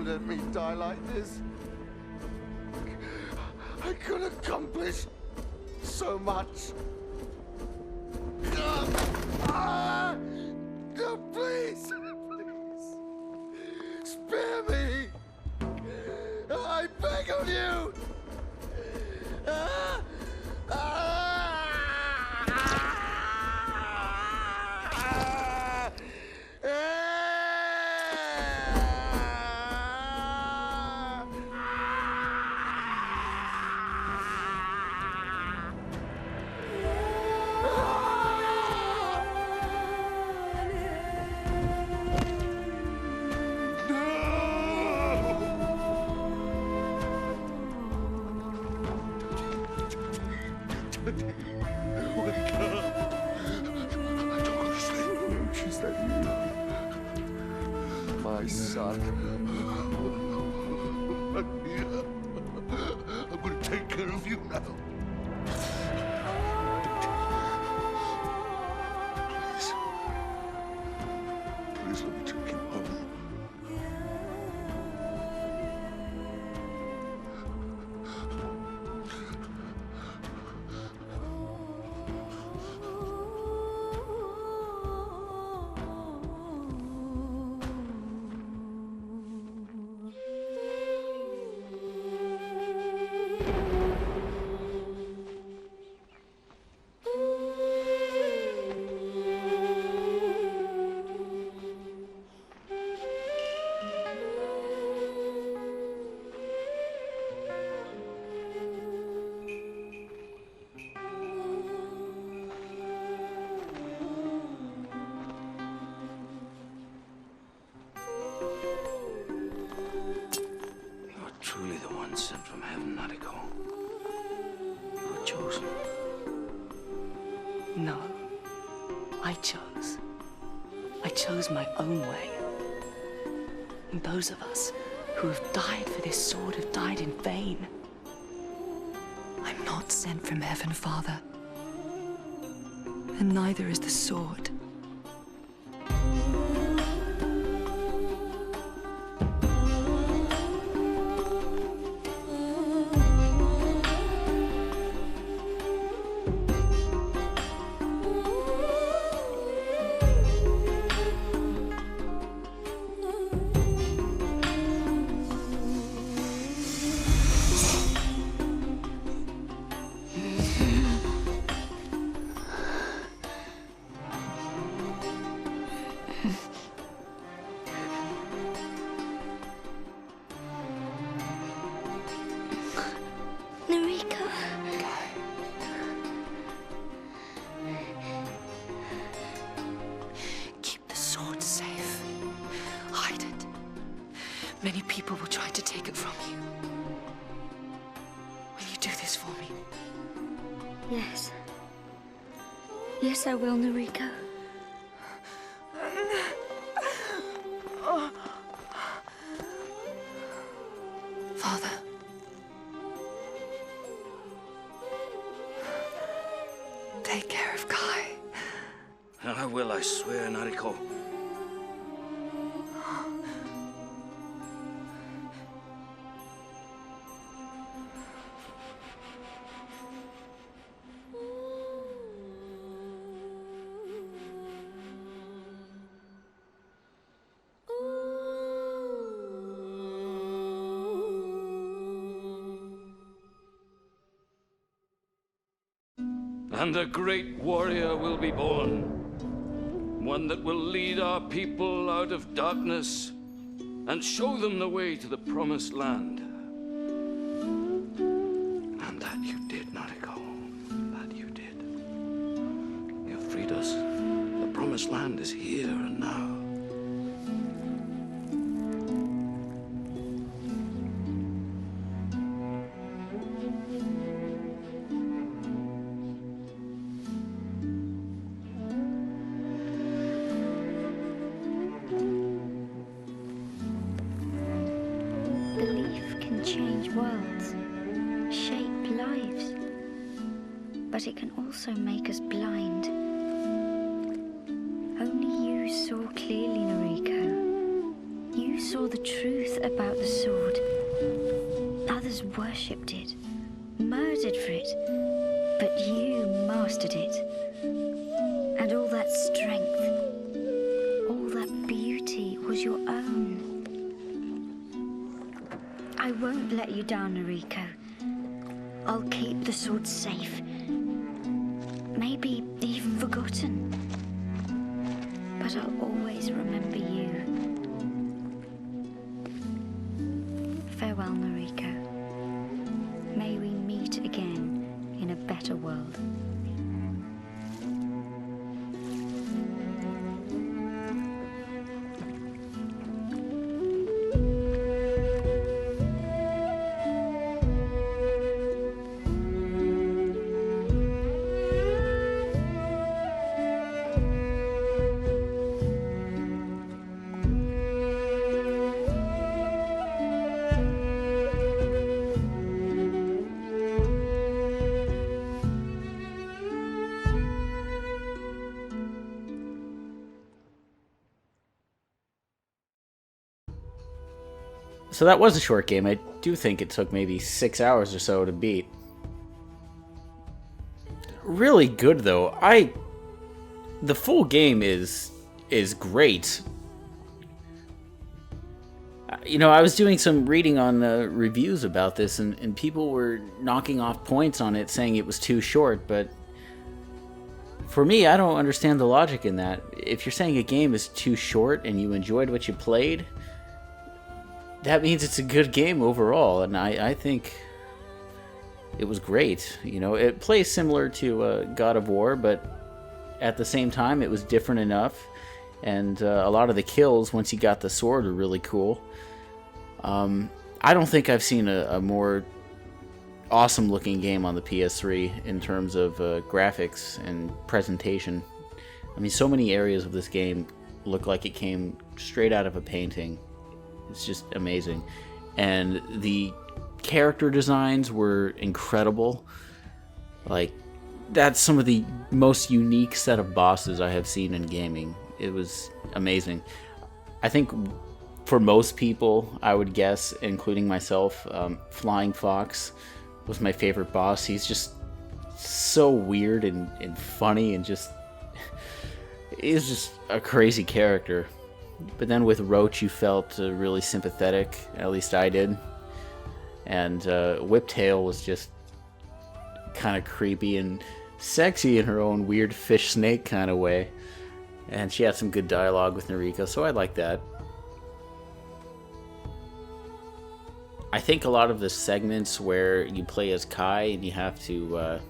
Don't let me die like this. I could accomplish so much. No, please! Please! Spare me! I beg of you! My son. I'm going to take care of you now. Please let me take you home. Truly the one sent from heaven, Nariko. You were chosen. No. I chose. I chose my own way. And those of us who have died for this sword have died in vain. I'm not sent from heaven, Father. And neither is the sword. Many people will try to take it from you. Will you do this for me? Yes. Yes, I will, Noriko. Father. Take care of Kai. I will, I swear, Nariko. And a great warrior will be born, one that will lead our people out of darkness and show them the way to the promised land. And that you did, Nariko. That you did. You freed us. The promised land is here and now. Change worlds, shape lives, but it can also make us blind. Only you saw clearly, Noriko. You saw the truth about the worshipped it, murdered for it, but you mastered it. And all that strength, all that beauty was your own. I won't let you down, Noriko. I'll keep the sword safe. Maybe even forgotten. But I'll always remember you. Farewell, Noriko. May we meet again in a better world. So that was a short game. I do think it took maybe 6 hours or so to beat. Really good though. The full game is great. You know, I was doing some reading on reviews about this, and people were knocking off points on it, saying it was too short, but for me, I don't understand the logic in that. If you're saying a game is too short and you enjoyed what you played, that means it's a good game overall, and I think it was great. You know, it plays similar to God of War, but at the same time, it was different enough, and a lot of the kills, once you got the sword, were really cool. I don't think I've seen a more awesome-looking game on the PS3 in terms of graphics and presentation. I mean, so many areas of this game look like it came straight out of a painting. It's just amazing. And the character designs were incredible. Like, that's some of the most unique set of bosses I have seen in gaming. It was amazing. I think for most people, I would guess, including myself, Flying Fox was my favorite boss. He's just so weird and funny, and just he's just a crazy character. But then with Roach, you felt really sympathetic. At least I did. And Whiptail was just kind of creepy and sexy in her own weird fish snake kind of way. And she had some good dialogue with Noriko, so I like that. I think a lot of the segments where you play as Kai and you have to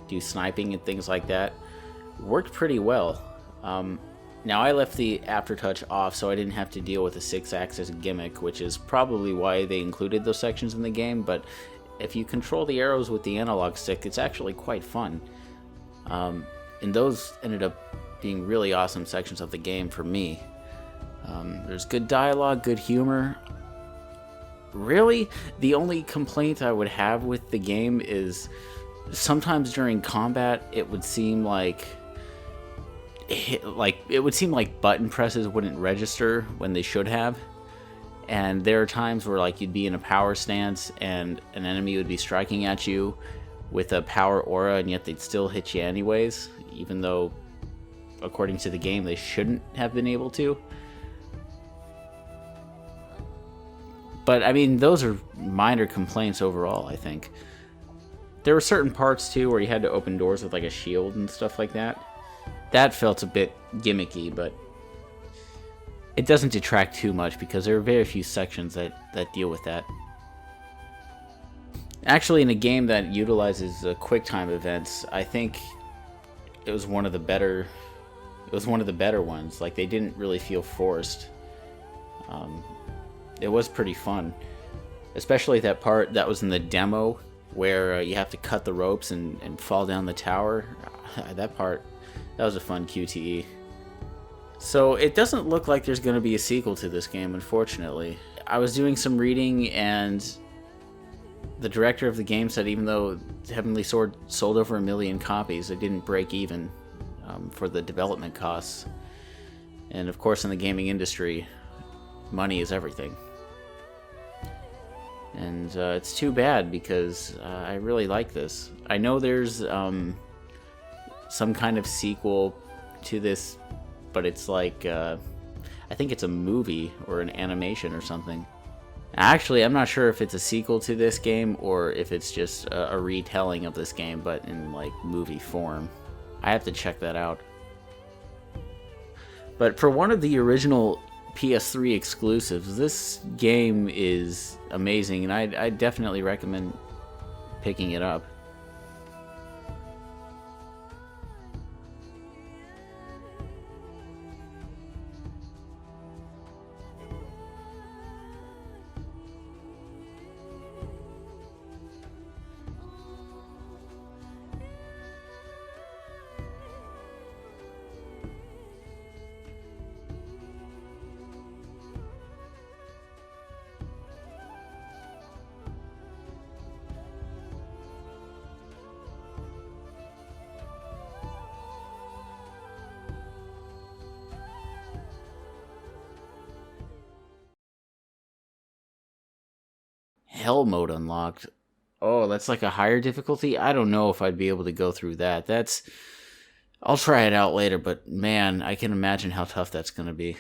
do sniping and things like that worked pretty well. Now, I left the aftertouch off so I didn't have to deal with the 6-axis gimmick, which is probably why they included those sections in the game, but if you control the arrows with the analog stick, it's actually quite fun. And those ended up being really awesome sections of the game for me. There's good dialogue, good humor. Really, the only complaint I would have with the game is sometimes during combat it would seem like button presses wouldn't register when they should have, and there are times where like you'd be in a power stance and an enemy would be striking at you with a power aura, and yet they'd still hit you anyways, even though according to the game they shouldn't have been able to. But I mean, those are minor complaints overall. I think there were certain parts too where you had to open doors with like a shield and stuff like that. That felt a bit gimmicky, but it doesn't detract too much because there are very few sections that deal with that. Actually, in a game that utilizes QuickTime events, I think it was one of the better. It was one of the better ones. Like, they didn't really feel forced. It was pretty fun, especially that part that was in the demo where you have to cut the ropes and fall down the tower. That part. That was a fun QTE. So it doesn't look like there's going to be a sequel to this game, unfortunately. I was doing some reading, and the director of the game said even though Heavenly Sword sold over 1 million copies, it didn't break even for the development costs. And of course, in the gaming industry, money is everything. And it's too bad because I really like this. I know there's some kind of sequel to this, but it's like, I think it's a movie or an animation or something. Actually, I'm not sure if it's a sequel to this game or if it's just a retelling of this game, but in like movie form. I have to check that out. But for one of the original PS3 exclusives, this game is amazing, and I definitely recommend picking it up. Hell mode unlocked. Oh, that's like a higher difficulty? I don't know if I'd be able to go through that. I'll try it out later, but man, I can imagine how tough that's going to be.